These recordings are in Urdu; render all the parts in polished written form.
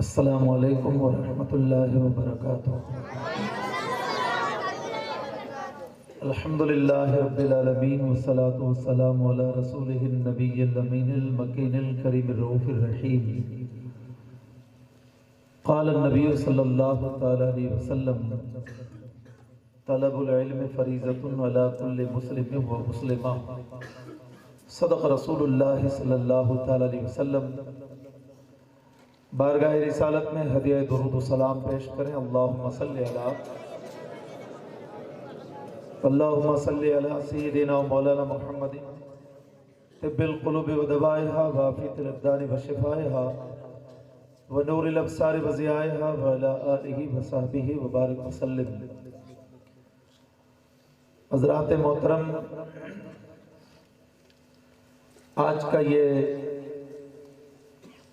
السلام علیکم ورحمۃ اللہ وبرکاتہ۔ الحمدللہ رب العالمین والصلاة والسلام علی رسولہ النبی الامین المکین الکریم الرؤوف الرحیم۔ قال النبی صلی اللہ تعالی علیہ وسلم: طلب العلم فریضۃ علی کل مسلم و مسلمہ۔ صدق رسول اللہ صلی اللہ تعالی علیہ وسلم۔ بارگاہ رسالت میں ہدیہ درود و سلام پیش کریں۔ اللہم صلی علی سیدنا و مولانا محمد طب القلوب و دوائها وعافیت الابدان و شفائها و نور الابصار و ضیائها و علی آلہ و صحبہ و بارک وسلم۔ حضرات محترم، آج کا یہ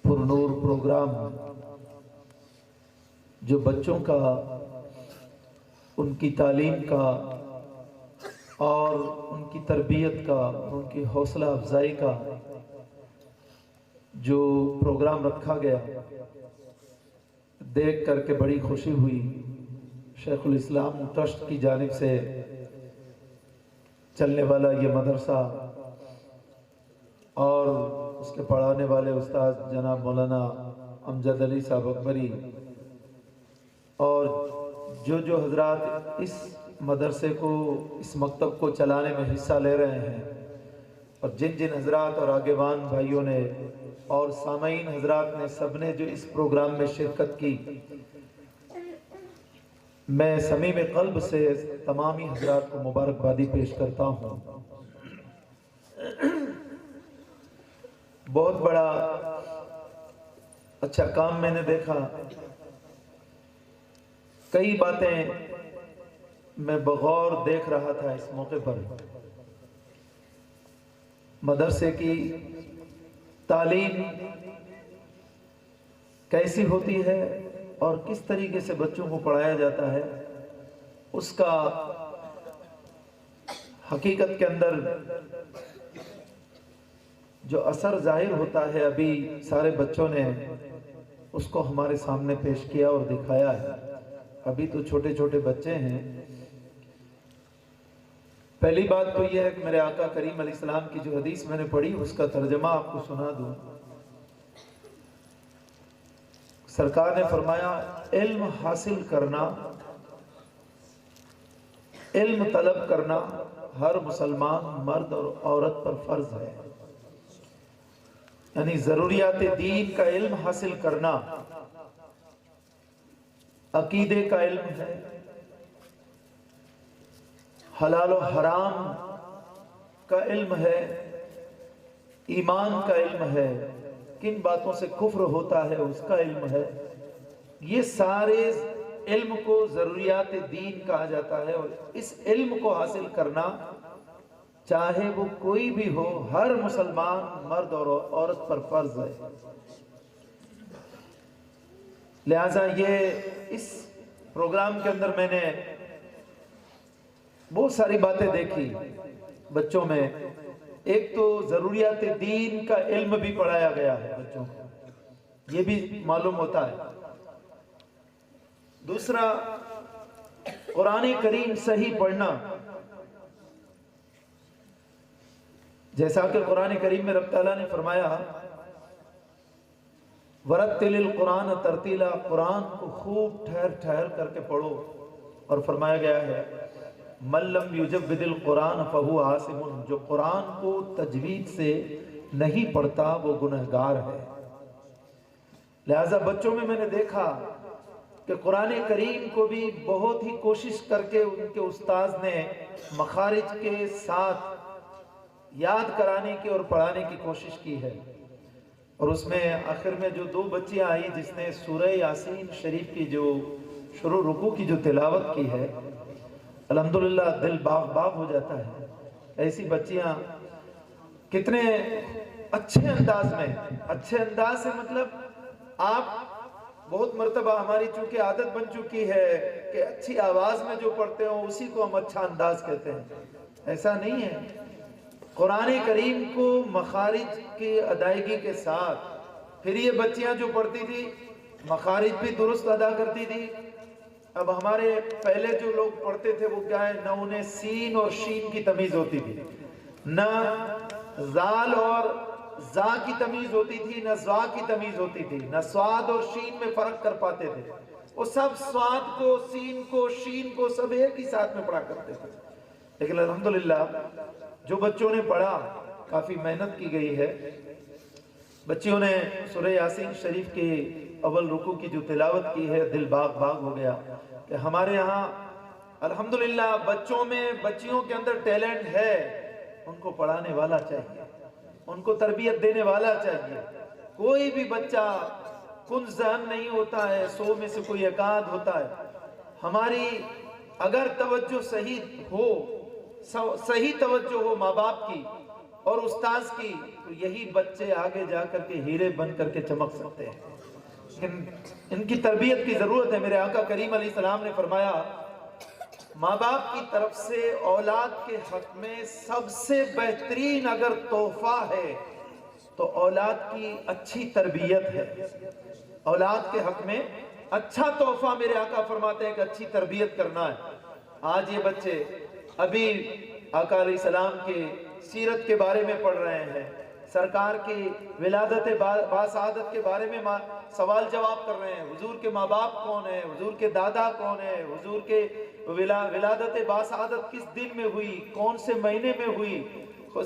پرنور پروگرام جو بچوں کا، ان کی تعلیم کا اور ان کی تربیت کا اور ان کی حوصلہ افزائی کا جو پروگرام رکھا گیا، دیکھ کر کے بڑی خوشی ہوئی۔ شیخ الاسلام ٹرسٹ کی جانب سے چلنے والا یہ مدرسہ اور اس کے پڑھانے والے استاد جناب مولانا امجد علی صاحب اکبری اور جو حضرات اس مدرسے کو، اس مکتب کو چلانے میں حصہ لے رہے ہیں، اور جن حضرات اور آگیوان بھائیوں نے اور سامعین حضرات نے، سب نے جو اس پروگرام میں شرکت کی، میں صمیم قلب سے تمامی حضرات کو مبارکبادی پیش کرتا ہوں۔ بہت بڑا اچھا کام میں نے دیکھا۔ کئی باتیں میں بغور دیکھ رہا تھا اس موقع پر۔ مدرسے کی تعلیم کیسی ہوتی ہے اور کس طریقے سے بچوں کو پڑھایا جاتا ہے، اس کا حقیقت کے اندر جو اثر ظاہر ہوتا ہے، ابھی سارے بچوں نے اس کو ہمارے سامنے پیش کیا اور دکھایا ہے۔ ابھی تو چھوٹے چھوٹے بچے ہیں۔ پہلی بات تو یہ ہے کہ میرے آقا کریم علیہ السلام کی جو حدیث میں نے پڑھی، اس کا ترجمہ آپ کو سنا دوں۔ سرکار نے فرمایا، علم حاصل کرنا، علم طلب کرنا ہر مسلمان مرد اور عورت پر فرض ہے۔ یعنی ضروریات دین کا علم حاصل کرنا، عقیدے کا علم ہے، حلال و حرام کا علم ہے، ایمان کا علم ہے، کن باتوں سے کفر ہوتا ہے اس کا علم ہے۔ یہ سارے علم کو ضروریات دین کہا جاتا ہے، اور اس علم کو حاصل کرنا چاہے وہ کوئی بھی ہو، ہر مسلمان مرد اور عورت پر فرض ہے۔ لہٰذا یہ اس پروگرام کے اندر میں نے بہت ساری باتیں دیکھی بچوں میں۔ ایک تو ضروریات دین کا علم بھی پڑھایا گیا ہے بچوں کو، یہ بھی معلوم ہوتا ہے۔ دوسرا، قرآن کریم صحیح پڑھنا، جیسا کہ قرآن کریم میں رب تعالیٰ نے فرمایا، وَرَتِّلِ الْقُرْآنَ تَرْتِيلًا، قرآن کو خوب ٹھہر ٹھہر کر کے پڑھو، اور فرمایا گیا ہے مَن لَّمْ يُجَوِّدِ الْقُرْآنَ فَهُوَ عَاصِمٌ، جو قرآن کو تجوید سے نہیں پڑھتا وہ گنہگار ہے۔ لہٰذا بچوں میں نے دیکھا کہ قرآن کریم کو بھی بہت ہی کوشش کر کے ان کے استاذ نے مخارج کے ساتھ یاد کرانے کی اور پڑھانے کی کوشش کی ہے۔ اور اس میں آخر میں جو دو بچیاں آئی جس نے سورہ یاسین شریف کی جو شروع رکوع کی جو تلاوت کی ہے، الحمدللہ دل باغ باغ ہو جاتا ہے۔ ایسی بچیاں کتنے اچھے انداز میں، اچھے انداز سے مطلب آپ بہت مرتبہ ہماری چونکہ عادت بن چکی ہے کہ اچھی آواز میں جو پڑھتے ہوں اسی کو ہم اچھا انداز کہتے ہیں، ایسا نہیں ہے۔ قرآن کریم کو مخارج کی ادائیگی کے ساتھ، پھر یہ بچیاں جو پڑھتی تھی مخارج بھی درست ادا کرتی تھی. اب ہمارے پہلے جو لوگ پڑھتے تھے وہ کیا ہے، نہ انہیں سین اور شین کی تمیز ہوتی تھی، نہ زال اور زا کی تمیز ہوتی تھی، نہ زوا کی تمیز ہوتی تھی، نہ سواد اور شین میں فرق کر پاتے تھے. وہ سب سواد کو، سین کو، شین کو سب ایک ہی ساتھ میں پڑھا کرتے تھے. لیکن الحمدللہ جو بچوں نے پڑھا، کافی محنت کی گئی ہے. بچیوں نے سورہ یاسین شریف کے اول رکوع کی جو تلاوت کی ہے، دل باغ باغ ہو گیا کہ ہمارے یہاں الحمدللہ بچوں میں، بچیوں کے اندر ٹیلنٹ ہے. ان کو پڑھانے والا چاہیے، ان کو تربیت دینے والا چاہیے. کوئی بھی بچہ کن ذہن نہیں ہوتا ہے، 100 میں سے کوئی 1 ہوتا ہے. ہماری اگر توجہ صحیح ہو، صحیح توجہ ہو ماں باپ کی اور استاذ کی، تو یہی بچے آگے جا کر کے ہیرے بن کر کے چمک سکتے ہیں. ان کی تربیت کی ضرورت ہے. میرے آقا کریم علیہ السلام نے فرمایا، ماں باپ کی طرف سے اولاد کے حق میں سب سے بہترین اگر تحفہ ہے تو اولاد کی اچھی تربیت ہے. اولاد کے حق میں اچھا تحفہ میرے آقا فرماتے ہیں کہ اچھی تربیت کرنا ہے. آج یہ بچے ابھی آقا علیہ السلام کے سیرت کے بارے میں پڑھ رہے ہیں، سرکار کی ولادت باسعادت کے بارے میں سوال جواب کر رہے ہیں. حضور کے ماں باپ کون ہیں، حضور کے دادا کون ہیں، حضور کے ولادت باسعادت کس دن میں ہوئی، کون سے مہینے میں ہوئی،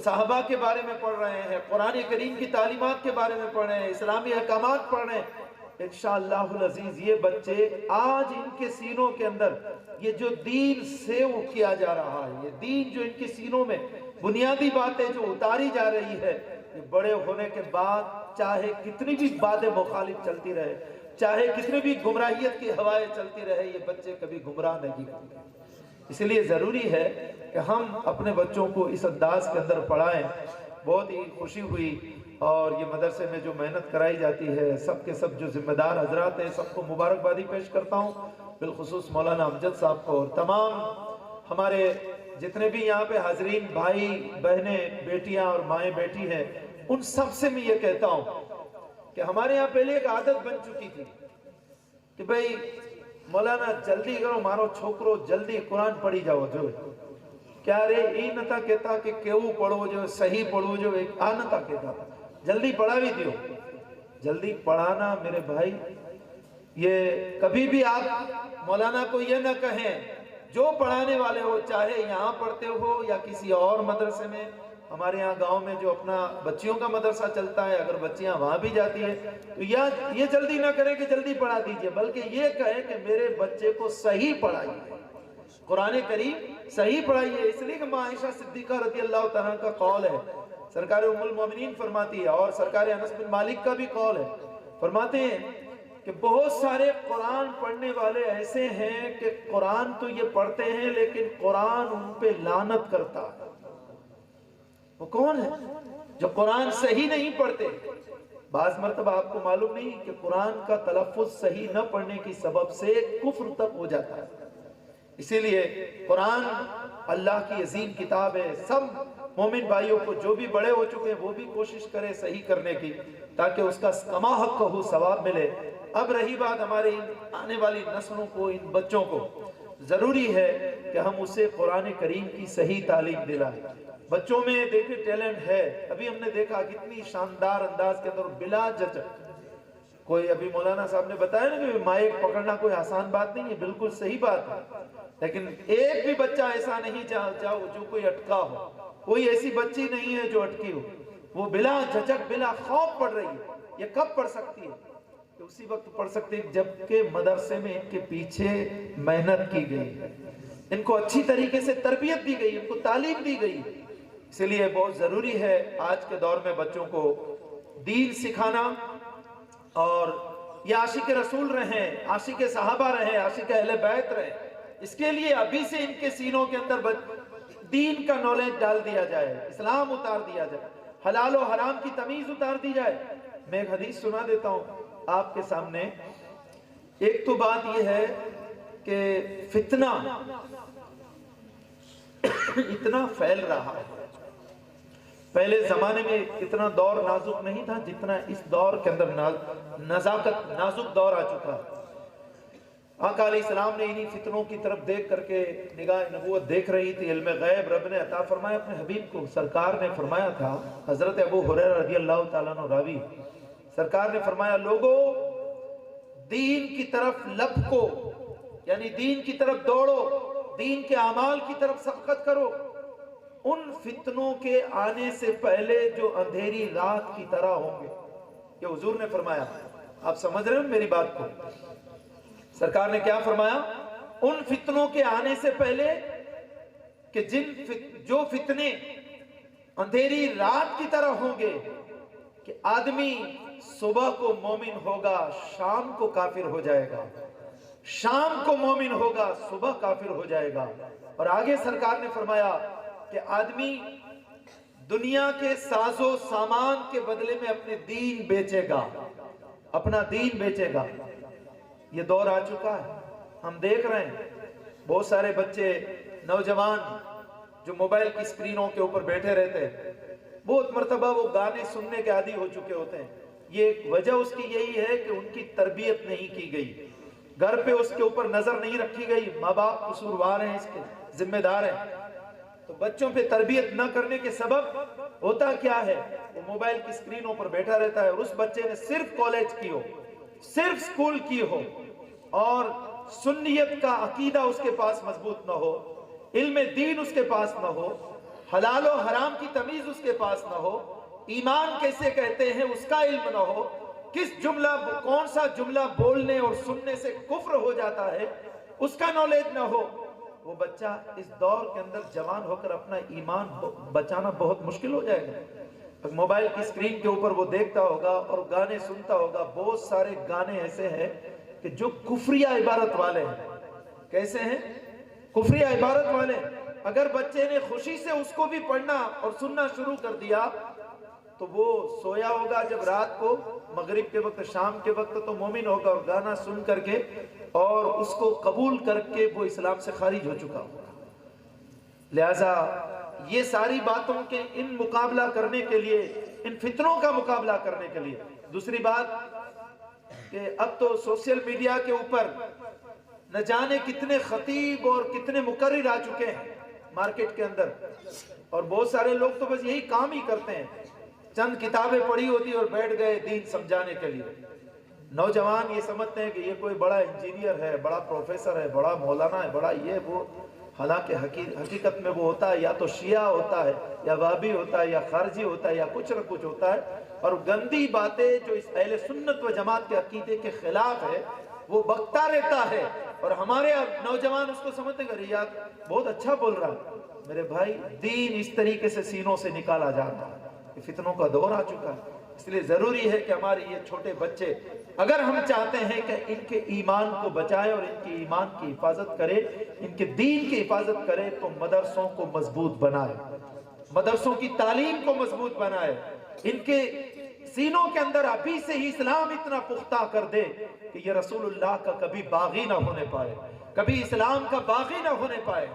صحابہ کے بارے میں پڑھ رہے ہیں، قرآن کریم کی تعلیمات کے بارے میں پڑھ رہے ہیں، اسلامی احکامات پڑھ رہے ہیں. انشاءاللہ العزیز یہ بچے آج ان کے سینوں کے اندر یہ جو دین سیو کیا جا رہا ہے، یہ دین جو ان کے سینوں میں بنیادی باتیں جو اتاری جا رہی ہے، یہ بڑے ہونے کے بعد چاہے کتنی بھی باتیں مخالف چلتی رہے، چاہے کتنی بھی گمراہیت کی ہوائیں چلتی رہے، یہ بچے کبھی گمراہ نہیں ہوں گے. اس لیے ضروری ہے کہ ہم اپنے بچوں کو اس انداز کے اندر پڑھائیں. بہت ہی خوشی ہوئی، اور یہ مدرسے میں جو محنت کرائی جاتی ہے، سب کے سب جو ذمہ دار حضرات ہیں سب کو مبارکبادی پیش کرتا ہوں، بالخصوص مولانا امجد صاحب کو اور تمام ہمارے جتنے بھی یہاں پہ حاضرین بھائی بہنیں بیٹیاں اور مائیں بیٹی ہیں، ان سب سے میں یہ کہتا ہوں کہ ہمارے یہاں پہلے ایک عادت بن چکی تھی کہ بھئی مولانا جلدی کرو مارو چھوکرو، جلدی قرآن پڑھی جاؤ. جو کیا رے ای نتا کہتا کہ کیوں پڑھو، جو صحیح پڑھو، جو ایک آنتا کہتا جلدی پڑھا بھی دیو. جلدی پڑھانا میرے بھائی، یہ کبھی بھی آپ مولانا کو یہ نہ کہیں. جو پڑھانے والے ہو، چاہے یہاں پڑھتے ہو یا کسی اور مدرسے میں، ہمارے یہاں گاؤں میں جو اپنا بچیوں کا مدرسہ چلتا ہے، اگر بچیاں وہاں بھی جاتی ہیں تو یہ جلدی نہ کریں کہ جلدی پڑھا دیجئے، بلکہ یہ کہیں کہ میرے بچے کو صحیح پڑھائیے، قرآن کریم صحیح پڑھائیے. اس لیے کہ ماں عائشہ صدیقہ رضی اللہ تعالیٰ کا قول ہے، سرکار ام المومنین فرماتی ہے، اور سرکار انس بن مالک کا بھی قول ہے، فرماتے ہیں کہ بہت سارے قرآن پڑھنے والے ایسے ہیں کہ قرآن تو یہ پڑھتے ہیں لیکن قرآن ان پہ لعنت کرتا ہے. وہ کون ہے؟ جو قرآن صحیح نہیں پڑھتے. بعض مرتبہ آپ کو معلوم نہیں کہ قرآن کا تلفظ صحیح نہ پڑھنے کی سبب سے کفر تک ہو جاتا ہے. اسی لیے قرآن اللہ کی عظیم کتاب ہے. سب مومن بھائیوں کو جو بھی بڑے ہو چکے ہیں وہ بھی کوشش کرے صحیح کرنے کی، تاکہ اس کا کما حق ہو ثواب ملے. اب رہی بات ہمارے آنے والی نسلوں کو، ان بچوں کو ضروری ہے کہ ہم اسے قرآن کریم کی صحیح تعلیم دلائیں. بچوں میں دیکھیں ٹیلنٹ ہے. ابھی ہم نے دیکھا کتنی شاندار انداز کے اندر بلا جھجک، کوئی ابھی مولانا صاحب نے بتایا نا کہ مائک پکڑنا کوئی آسان بات نہیں ہے، بالکل صحیح بات ہے، لیکن ایک بھی بچہ ایسا نہیں جو کوئی اٹکا ہو. کوئی ایسی بچی نہیں ہے جو اٹکی ہو. وہ بلا جھجک بلا خوف پڑھ رہی ہے. یہ کب پڑھ سکتی ہے؟ کہ اسی وقت پڑھ سکتے جبکہ مدرسے میں ان کے پیچھے محنت کی گئی، ان کو اچھی طریقے سے تربیت دی گئی، ان کو تعلیم دی گئی. اسی لیے بہت ضروری ہے آج کے دور میں بچوں کو دین سکھانا. اور یہ عاشق رسول رہیں، عاشق صحابہ رہیں، عاشق اہل بیت رہیں. اس کے لیے ابھی سے ان کے سینوں کے اندر دین کا نالج ڈال دیا جائے، اسلام اتار دیا جائے، حلال و حرام کی تمیز اتار دی جائے. میں ایک حدیث سنا دیتا ہوں آپ کے سامنے. ایک تو بات یہ ہے کہ فتنہ اتنا پھیل رہا ہے، پہلے زمانے میں اتنا دور نازک نہیں تھا جتنا اس دور کے اندر نازک دور آ چکا ہے۔ آقا علیہ السلام نے انہی فتنوں کی طرف دیکھ کر کے نگاہ نبوت دیکھ رہی تھی، علم غیب رب نے عطا فرمایا اپنے حبیب کو۔ سرکار نے فرمایا تھا، حضرت ابو ہریرہ رضی اللہ تعالیٰ عنہ راوی، سرکار نے فرمایا لوگو دین کی طرف لپکو، یعنی دین کی طرف دوڑو، دین کے اعمال کی طرف سبقت کرو، ان فتنوں کے آنے سے پہلے جو اندھیری رات کی طرح ہوں گے۔ یہ حضور نے فرمایا، آپ سمجھ رہے ہیں میری بات کو؟ سرکار نے کیا فرمایا؟ ان فتنوں کے آنے سے پہلے کہ جو فتنے اندھیری رات کی طرح ہوں گے، کہ آدمی صبح کو مومن ہوگا، شام کو کافر ہو جائے گا، شام کو مومن ہوگا، صبح کافر ہو جائے گا۔ اور آگے سرکار نے فرمایا کہ آدمی دنیا کے ساز و سامان کے بدلے میں اپنے دین بیچے گا، اپنا دین بیچے گا۔ یہ دور آ چکا ہے، ہم دیکھ رہے ہیں بہت سارے بچے نوجوان جو موبائل کی سکرینوں کے اوپر بیٹھے رہتے ہیں، بہت مرتبہ وہ گانے سننے کے عادی ہو چکے ہوتے ہیں۔ یہ وجہ اس کی یہی ہے کہ ان کی تربیت نہیں کی گئی، گھر پہ اس کے اوپر نظر نہیں رکھی گئی، ماں باپ قصوروار ہیں، اس کے ذمہ دار ہیں۔ تو بچوں پہ تربیت نہ کرنے کے سبب ہوتا کیا ہے؟ وہ موبائل کی سکرینوں پر بیٹھا رہتا ہے، اور اس بچے نے صرف کالج کی ہو، صرف سکول کی ہو، اور سنیت کا عقیدہ اس کے پاس مضبوط نہ ہو، علم دین اس کے پاس نہ ہو، حلال و حرام کی تمیز اس کے پاس نہ ہو، ایمان کیسے کہتے ہیں اس کا علم نہ ہو، کون سا جملہ بولنے اور سننے سے کفر ہو جاتا ہے اس کا نالج نہ ہو، وہ بچہ اس دور کے اندر جوان ہو کر اپنا ایمان بچانا بہت مشکل ہو جائے گا۔ موبائل کی سکرین کے اوپر وہ دیکھتا ہوگا اور گانے سنتا ہوگا، بہت سارے گانے ایسے ہیں کہ جو کفریہ عبارت والے ہیں۔ کیسے ہیں؟ کفریہ عبارت والے۔ اگر بچے نے خوشی سے اس کو بھی پڑھنا اور سننا شروع کر دیا تو وہ سویا ہوگا جب رات کو، مغرب کے وقت، شام کے وقت، تو مومن ہوگا، اور گانا سن کر کے اور اس کو قبول کر کے وہ اسلام سے خارج ہو چکا ہوگا۔ لہذا یہ ساری باتوں کے ان مقابلہ کرنے کے لیے، ان فتنوں کا مقابلہ کرنے کے لیے، دوسری بات کہ اب تو سوشل میڈیا کے اوپر نہ جانے کتنے خطیب اور کتنے مقرر آ چکے ہیں مارکیٹ کے اندر، اور بہت سارے لوگ تو بس یہی کام ہی کرتے ہیں، چند کتابیں پڑھی ہوتی اور بیٹھ گئے دین سمجھانے کے لیے۔ نوجوان یہ سمجھتے ہیں کہ یہ کوئی بڑا انجینئر ہے، بڑا پروفیسر ہے، بڑا مولانا ہے، بڑا یہ وہ، حالانکہ حقیقت میں وہ ہوتا ہے یا تو شیعہ ہوتا ہے، یا وہابی ہوتا ہے، یا خارجی ہوتا ہے، یا کچھ نہ کچھ ہوتا ہے، اور گندی باتیں جو اس اہل سنت و جماعت کے عقیدے کے خلاف ہے وہ بکتا رہتا ہے، اور ہمارے نوجوان اس کو سمجھتے ہیں کہ یار بہت اچھا بول رہا ہے۔ میرے بھائی، دین اس طریقے سے سینوں سے نکالا جا رہا ہے، یہ فتنوں کا دور آ چکا ہے۔ اس لیے ضروری ہے کہ ہمارے یہ چھوٹے بچے، اگر ہم چاہتے ہیں کہ ان کے ایمان کو بچائے اور ان کے ایمان کی حفاظت کرے، ان کے دین کی حفاظت کرے، تو مدرسوں کو مضبوط بنائے، مدرسوں کی تعلیم کو مضبوط بنائے، ان کے سینوں کے اندر ابھی سے ہی اسلام اتنا پختہ کر دے کہ یہ رسول اللہ کا کبھی باغی نہ ہونے پائے، کبھی اسلام کا باغی نہ ہونے پائے۔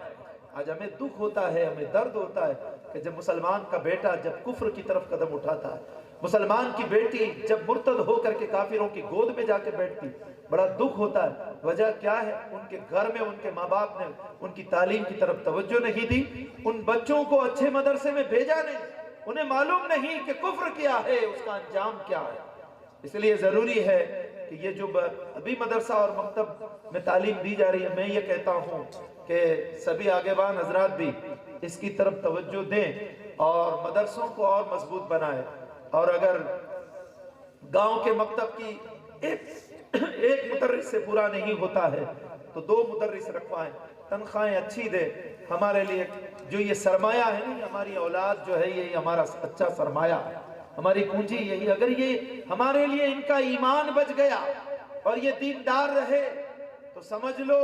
آج ہمیں دکھ ہوتا ہے، ہمیں درد ہوتا ہے کہ جب مسلمان کا بیٹا جب کفر کی طرف قدم اٹھاتا ہے، مسلمان کی بیٹی جب مرتد ہو کر کے کافروں کی گود میں جا کے بیٹھتی، بڑا دکھ ہوتا ہے۔ وجہ کیا ہے؟ ان کے گھر میں ان کے ماں باپ نے ان کی تعلیم کی طرف توجہ نہیں دی، ان بچوں کو اچھے مدرسے میں بھیجا نہیں، انہیں معلوم نہیں کہ کفر کیا ہے، اس کا انجام کیا ہے۔ اس لیے ضروری ہے کہ یہ جو ابھی مدرسہ اور مکتب میں تعلیم دی جا رہی ہے، میں یہ کہتا ہوں کہ سبھی آگےبان حضرات بھی اس کی طرف توجہ دیں اور مدرسوں کو اور مضبوط بنائیں، اور اگر گاؤں کے مکتب کی ایک مدرس سے پورا نہیں ہوتا ہے تو 2 مدرس رکھوائیں، تنخواہیں اچھی دے۔ ہمارے لیے جو یہ سرمایہ ہے نا، ہماری اولاد جو ہے، یہ ہمارا اچھا سرمایہ ہے، ہماری پونجی یہی۔ اگر یہ ہمارے لیے ان کا ایمان بچ گیا اور یہ دیندار رہے تو سمجھ لو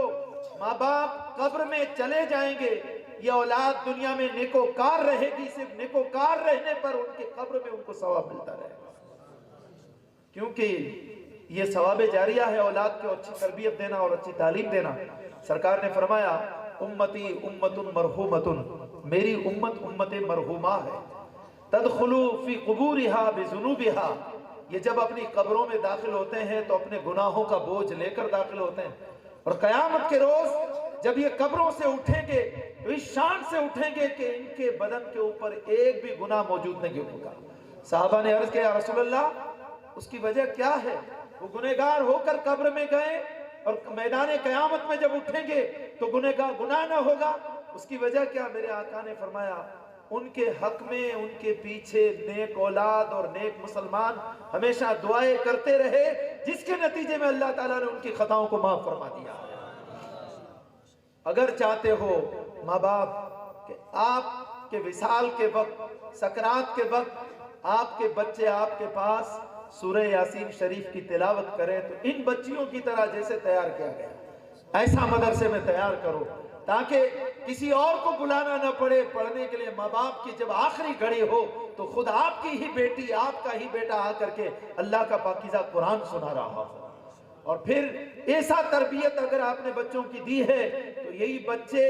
ماں باپ قبر میں چلے جائیں گے، یہ اولاد دنیا میں نیکوکار رہے گی، صرف نیکوکار رہنے پر ان کے قبر میں ان کو ثواب ملتا رہے گا، کیونکہ یہ ثواب جاریہ ہے اولاد کو اچھی تربیت دینا اور اچھی تعلیم دینا۔ سرکار نے فرمایا امتی امت مرحومت، میری امت امت مرحومہ ہے۔ تدخلو فی قبورہا بذنوبہا، یہ جب اپنی قبروں میں داخل ہوتے ہیں تو اپنے گناہوں کا بوجھ لے کر داخل ہوتے ہیں، اور قیامت کے روز جب یہ قبروں سے اٹھیں گے تو اس شان سے اٹھیں گے کہ ان کے بدن کے اوپر ایک بھی گناہ موجود نہیں ہوگا۔ صحابہ نے عرض کیا یا رسول اللہ اس کی وجہ کیا ہے؟ وہ گنہگار ہو کر قبر میں گئے اور میدان قیامت میں جب اٹھیں گے تو گناہ نہ ہوگا، اس کی وجہ کیا؟ میرے آقا نے فرمایا ان کے حق میں ان کے پیچھے نیک اولاد اور نیک مسلمان ہمیشہ دعائیں کرتے رہے، جس کے نتیجے میں اللہ تعالیٰ نے ان کی خطاؤں کو معاف فرما دیا۔ اگر چاہتے ہو ماں باپ کہ آپ کے وصال کے وقت، سکرات کے وقت آپ کے بچے آپ کے پاس سورہ یاسین شریف کی تلاوت کریں تو ان بچیوں کی طرح جیسے تیار کیا گیا ایسا مدرسے میں تیار کرو، تاکہ کسی اور کو بلانا نہ پڑے پڑھنے کے لیے۔ ماں باپ کی جب آخری گھڑی ہو تو خود آپ کی ہی بیٹی، آپ کا ہی بیٹا آ کر کے اللہ کا پاکیزہ قرآن سنا رہا ہو۔ اور پھر ایسا تربیت اگر آپ نے بچوں کی دی ہے تو یہی بچے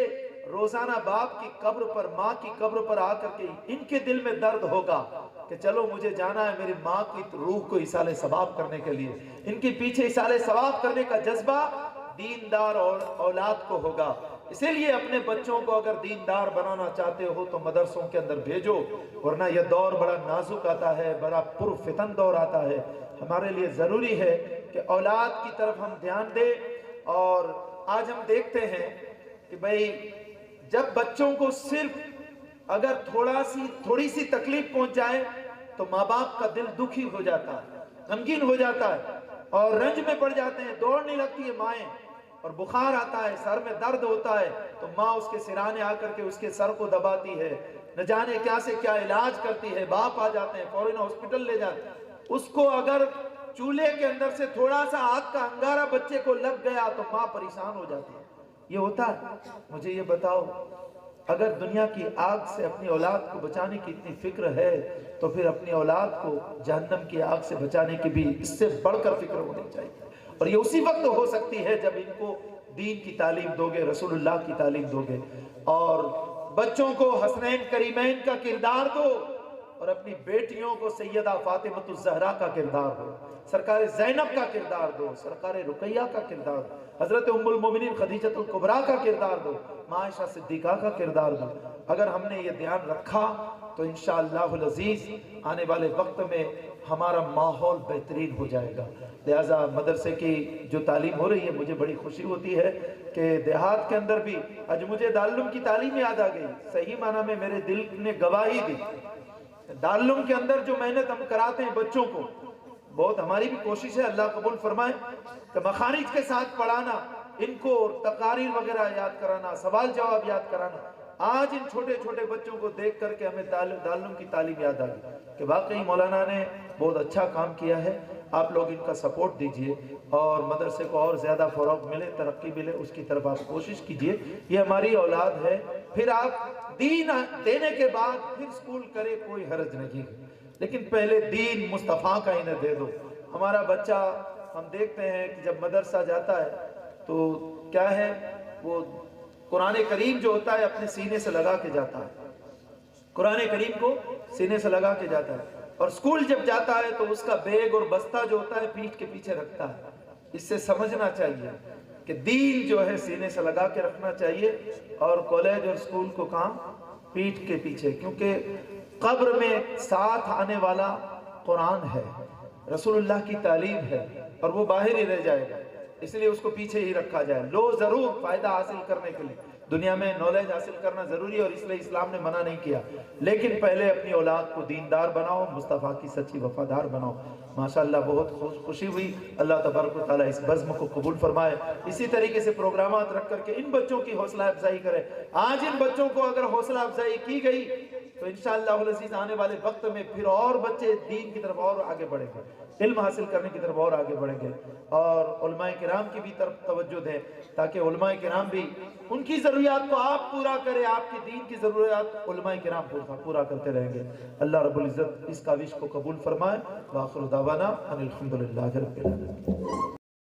روزانہ باپ کی قبر پر، ماں کی قبر پر آ کر کے ان کے دل میں درد ہوگا کہ چلو مجھے جانا ہے میری ماں کی روح کو ایصال ثواب کرنے کے لیے۔ ان کے پیچھے ایصال ثواب کرنے کا جذبہ دیندار اور اولاد کو ہوگا۔ اسی لیے اپنے بچوں کو اگر دیندار بنانا چاہتے ہو تو مدرسوں کے اندر بھیجو، ورنہ یہ دور بڑا نازک آتا ہے، بڑا پرفتن دور آتا ہے۔ ہمارے لیے ضروری ہے کہ اولاد کی طرف ہم دھیان دیں۔ اور آج ہم دیکھتے ہیں کہ بھئی جب بچوں کو صرف اگر تھوڑی سی تکلیف پہنچ جائے تو ماں باپ کا دل دکھی ہو جاتا ہے، غمگین ہو جاتا ہے اور رنج میں پڑ جاتے ہیں، دوڑنے لگتی ہے مائیں، اور بخار آتا ہے، سر میں درد ہوتا ہے تو ماں اس کے سرانے آ کر کے اس کے سر کو دباتی ہے، نہ جانے کیا سے کیا علاج کرتی ہے، باپ آ جاتے ہیں فوراً ہاسپٹل لے جاتے ہیں۔ اس کو اگر چولہے کے اندر سے تھوڑا سا آگ کا انگارہ بچے کو لگ گیا تو ماں پریشان ہو جاتی ہے۔ یہ ہوتا ہے؟ مجھے یہ بتاؤ اگر دنیا کی آگ سے اپنی اولاد کو بچانے کی اتنی فکر ہے تو پھر اپنی اولاد کو جہنم کی آگ سے بچانے کی بھی اس سے بڑھ کر فکر ہونی چاہیے۔ اور یہ اسی وقت ہو سکتی ہے جب ان کو دین کی تعلیم دو گے، رسول اللہ کی تعلیم دو گے، اور بچوں کو حسنین کریمین کا کردار دو، اور اپنی بیٹیوں کو سیدہ فاطمۃ الزہرا کا کردار دو، سرکار زینب کا کردار دو، سرکار رقیہ کا کردار دو، حضرت ام المومنین خدیجۃ الکبریٰ کا کردار دو، ماں عائشہ صدیقہ کا کردار دو۔ اگر ہم نے یہ دھیان رکھا تو انشاءاللہ العزیز آنے والے وقت میں ہمارا ماحول بہترین ہو جائے گا۔ لہٰذا مدرسے کی جو تعلیم ہو رہی ہے مجھے بڑی خوشی ہوتی ہے کہ دیہات کے اندر بھی آج مجھے دارالعلوم کی تعلیم یاد آ گئی، صحیح معنی میں میرے دل نے گواہی دی۔ دارالعلوم کے اندر جو محنت ہم کراتے ہیں بچوں کو، بہت ہماری بھی کوشش ہے، اللہ قبول فرمائے، کہ مخارج کے ساتھ پڑھانا، ان کو تقاریر وغیرہ یاد کرانا، سوال جواب یاد کرانا۔ آج ان چھوٹے چھوٹے بچوں کو دیکھ کر کے ہمیں دارالعلوم کی تعلیم یاد آ گئی کہ واقعی مولانا نے بہت اچھا کام کیا ہے۔ آپ لوگ ان کا سپورٹ دیجئے اور مدرسے کو اور زیادہ فروغ ملے، ترقی ملے، اس کی طرف آپ کوشش کیجئے۔ یہ ہماری اولاد ہے، پھر آپ دین دینے کے بعد پھر سکول کرے کوئی حرج نہیں، لیکن پہلے دین مصطفیٰ کا انہیں دے دو۔ ہمارا بچہ ہم دیکھتے ہیں کہ جب مدرسہ جاتا ہے تو کیا ہے، وہ قرآن کریم جو ہوتا ہے اپنے سینے سے لگا کے جاتا ہے، قرآن کریم کو سینے سے لگا کے جاتا ہے، اور سکول جب جاتا ہے تو اس کا بیگ اور بستہ جو ہوتا ہے پیٹھ کے پیچھے رکھتا ہے۔ اس سے سمجھنا چاہیے کہ دین جو ہے سینے سے لگا کے رکھنا چاہیے، اور کالج اور سکول کو کام پیٹھ کے پیچھے، کیونکہ قبر میں ساتھ آنے والا قرآن ہے، رسول اللہ کی تعلیم ہے، اور وہ باہر ہی رہ جائے گا، اس لیے اس کو پیچھے ہی رکھا جائے۔ لو ضرور فائدہ حاصل کرنے کے لیے دنیا میں نالج حاصل کرنا ضروری ہے، اور اس لیے اسلام نے منع نہیں کیا، لیکن پہلے اپنی اولاد کو دیندار بناؤ، مصطفیٰ کی سچی وفادار بناؤ۔ ماشاءاللہ بہت خوشی ہوئی، اللہ تبارک و تعالیٰ اس بزم کو قبول فرمائے، اسی طریقے سے پروگرامات رکھ کر کے ان بچوں کی حوصلہ افزائی کرے۔ آج ان بچوں کو اگر حوصلہ افزائی کی گئی تو انشاءاللہ العزیز آنے والے وقت میں پھر اور بچے دین کی طرف اور آگے بڑھیں گے، علم حاصل کرنے کی طرف اور آگے بڑھیں گے، اور علماء کرام کی بھی طرف توجہ دیں تاکہ علماء کرام بھی ان کی ضروریات کو آپ پورا کریں، آپ کی دین کی ضروریات علماء کرام پورا کرتے رہیں گے۔ اللہ رب العزت اس کاوش کو قبول فرمائے۔ وآخر دعوانا ان الحمدللہ رب العالمین۔